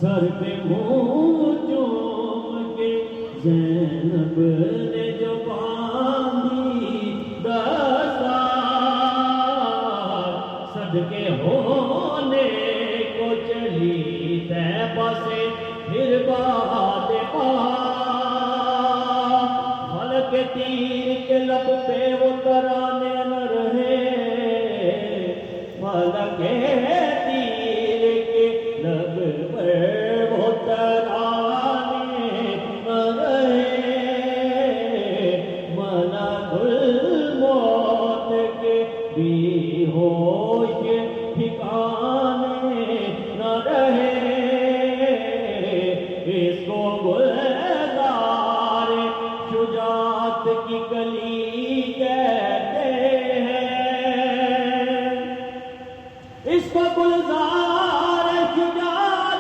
سر پہ منہ چوم کے زینب نے جو باندھی دستار، صدقے ہونے کو چلی طیبہ سے پھر بات فلک تیر کے لب پہ وہ ترانے نہ رہے، فلک تیر کے لب پہ وہ ترانے نہ رہے، ملک الموت کے بھی ہوش ٹھکانے نہ رہے، اس کو